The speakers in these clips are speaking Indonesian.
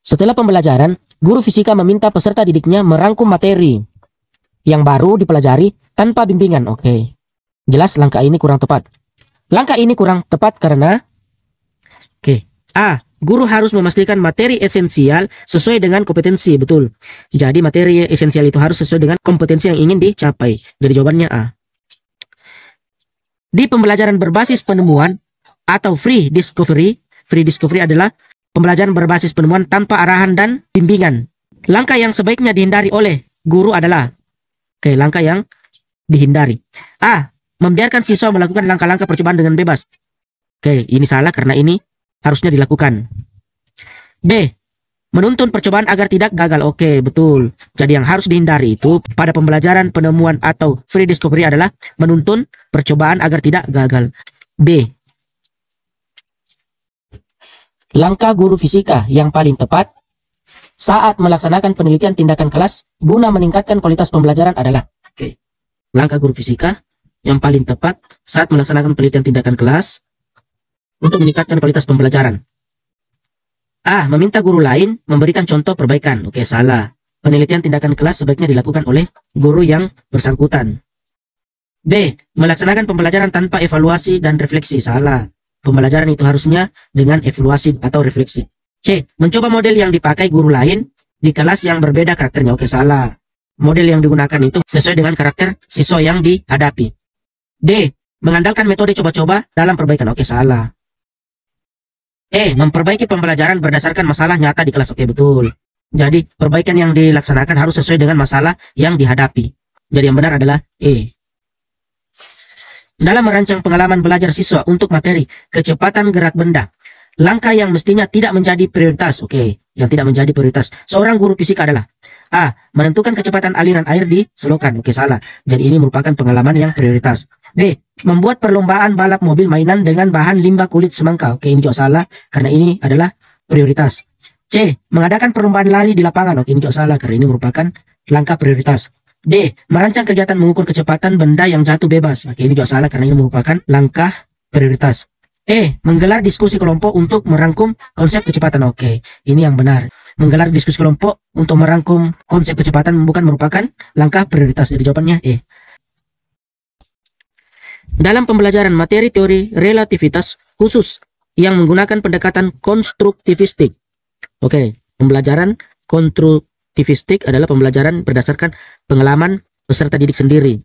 Setelah pembelajaran, guru fisika meminta peserta didiknya merangkum materi yang baru dipelajari tanpa bimbingan. Oke. Jelas langkah ini kurang tepat. Langkah ini kurang tepat karena A. Guru harus memastikan materi esensial sesuai dengan kompetensi. Betul. Jadi materi esensial itu harus sesuai dengan kompetensi yang ingin dicapai. Jadi jawabannya A. Di pembelajaran berbasis penemuan atau free discovery adalah pembelajaran berbasis penemuan tanpa arahan dan bimbingan. Langkah yang sebaiknya dihindari oleh guru adalah langkah yang dihindari. A. Membiarkan siswa melakukan langkah-langkah percobaan dengan bebas. Ini salah karena ini harusnya dilakukan. B. Menuntun percobaan agar tidak gagal. Betul. Jadi yang harus dihindari itu pada pembelajaran penemuan atau free discovery adalah menuntun percobaan agar tidak gagal. B. Langkah guru fisika yang paling tepat saat melaksanakan penelitian tindakan kelas guna meningkatkan kualitas pembelajaran adalah langkah guru fisika yang paling tepat saat melaksanakan penelitian tindakan kelas untuk meningkatkan kualitas pembelajaran. A. Meminta guru lain memberikan contoh perbaikan. Salah. Penelitian tindakan kelas sebaiknya dilakukan oleh guru yang bersangkutan. B. Melaksanakan pembelajaran tanpa evaluasi dan refleksi. Salah. Pembelajaran itu harusnya dengan evaluasi atau refleksi. C. Mencoba model yang dipakai guru lain di kelas yang berbeda karakternya. Salah. Model yang digunakan itu sesuai dengan karakter siswa yang dihadapi. D. Mengandalkan metode coba-coba dalam perbaikan. Salah. E. Memperbaiki pembelajaran berdasarkan masalah nyata di kelas. Betul. Jadi perbaikan yang dilaksanakan harus sesuai dengan masalah yang dihadapi. Jadi yang benar adalah E. Dalam merancang pengalaman belajar siswa untuk materi kecepatan gerak benda, langkah yang mestinya tidak menjadi prioritas. Yang tidak menjadi prioritas seorang guru fisika adalah A. Menentukan kecepatan aliran air di selokan. Salah. Jadi ini merupakan pengalaman yang prioritas. B. Membuat perlombaan balap mobil mainan dengan bahan limbah kulit semangka. Ini juga salah karena ini adalah prioritas. C. Mengadakan perlombaan lari di lapangan. Ini juga salah karena ini merupakan langkah prioritas. D. Merancang kegiatan mengukur kecepatan benda yang jatuh bebas. Ini juga salah karena ini merupakan langkah prioritas. E. Menggelar diskusi kelompok untuk merangkum konsep kecepatan. Ini yang benar. Menggelar diskusi kelompok untuk merangkum konsep kecepatan bukan merupakan langkah prioritas. Jadi jawabannya E. Dalam pembelajaran materi teori relativitas khusus yang menggunakan pendekatan konstruktivistik. Pembelajaran konstruktivistik adalah pembelajaran berdasarkan pengalaman peserta didik sendiri.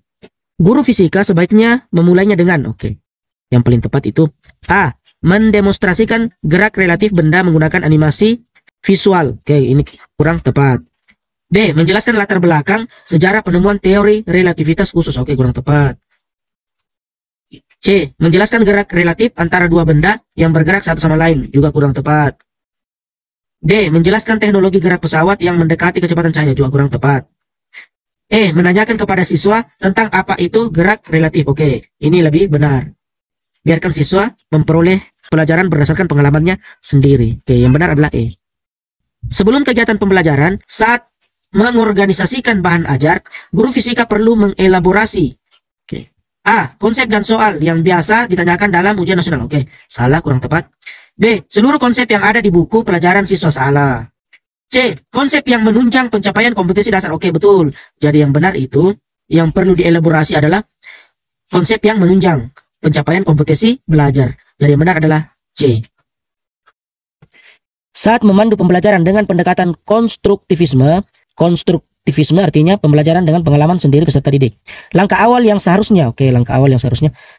Guru fisika sebaiknya memulainya dengan yang paling tepat itu A. Mendemonstrasikan gerak relatif benda menggunakan animasi visual. Ini kurang tepat. B. Menjelaskan latar belakang sejarah penemuan teori relativitas khusus. Kurang tepat. C. Menjelaskan gerak relatif antara dua benda yang bergerak satu sama lain. Juga kurang tepat. D. Menjelaskan teknologi gerak pesawat yang mendekati kecepatan cahaya. Juga kurang tepat. E. Menanyakan kepada siswa tentang apa itu gerak relatif. Ini lebih benar. Biarkan siswa memperoleh pelajaran berdasarkan pengalamannya sendiri. Yang benar adalah E. Sebelum kegiatan pembelajaran, saat mengorganisasikan bahan ajar, guru fisika perlu mengelaborasi A. Konsep dan soal yang biasa ditanyakan dalam ujian nasional. Salah, kurang tepat. B. Seluruh konsep yang ada di buku pelajaran siswa. Salah. C. Konsep yang menunjang pencapaian kompetensi dasar. Betul. Jadi yang benar itu yang perlu dielaborasi adalah konsep yang menunjang pencapaian kompetensi belajar. Jadi yang benar adalah C. Saat memandu pembelajaran dengan pendekatan konstruktivisme artinya pembelajaran dengan pengalaman sendiri peserta didik. Langkah awal yang seharusnya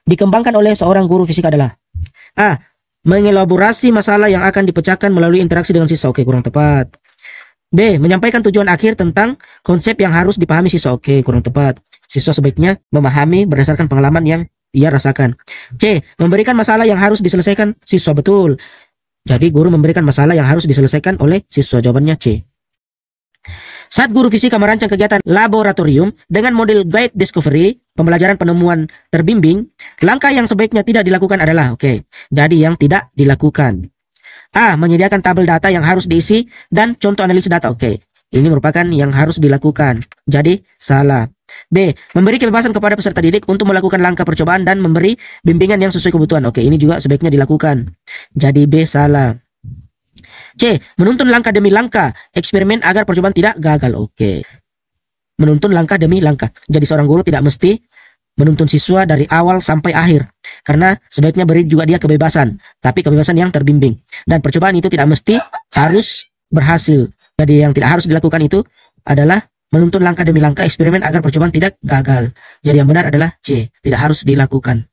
dikembangkan oleh seorang guru fisika adalah A. Mengelaborasi masalah yang akan dipecahkan melalui interaksi dengan siswa. Kurang tepat. B. Menyampaikan tujuan akhir tentang konsep yang harus dipahami siswa. Kurang tepat. Siswa sebaiknya memahami berdasarkan pengalaman yang ia rasakan. C. Memberikan masalah yang harus diselesaikan siswa. Betul. Jadi guru memberikan masalah yang harus diselesaikan oleh siswa. Jawabannya C. Saat guru fisika merancang kegiatan laboratorium dengan model guide discovery, pembelajaran penemuan terbimbing, langkah yang sebaiknya tidak dilakukan adalah jadi yang tidak dilakukan. A. Menyediakan tabel data yang harus diisi dan contoh analisis data. Ini merupakan yang harus dilakukan. Jadi salah. B. Memberi kebebasan kepada peserta didik untuk melakukan langkah percobaan dan memberi bimbingan yang sesuai kebutuhan. Ini juga sebaiknya dilakukan. Jadi B salah. C. Menuntun langkah demi langkah eksperimen agar percobaan tidak gagal. Oke. Menuntun langkah demi langkah. Jadi seorang guru tidak mesti menuntun siswa dari awal sampai akhir. Karena sebaiknya beri juga dia kebebasan. Tapi kebebasan yang terbimbing. Dan percobaan itu tidak mesti harus berhasil. Jadi yang tidak harus dilakukan itu adalah menuntun langkah demi langkah eksperimen agar percobaan tidak gagal. Jadi yang benar adalah C. Tidak harus dilakukan.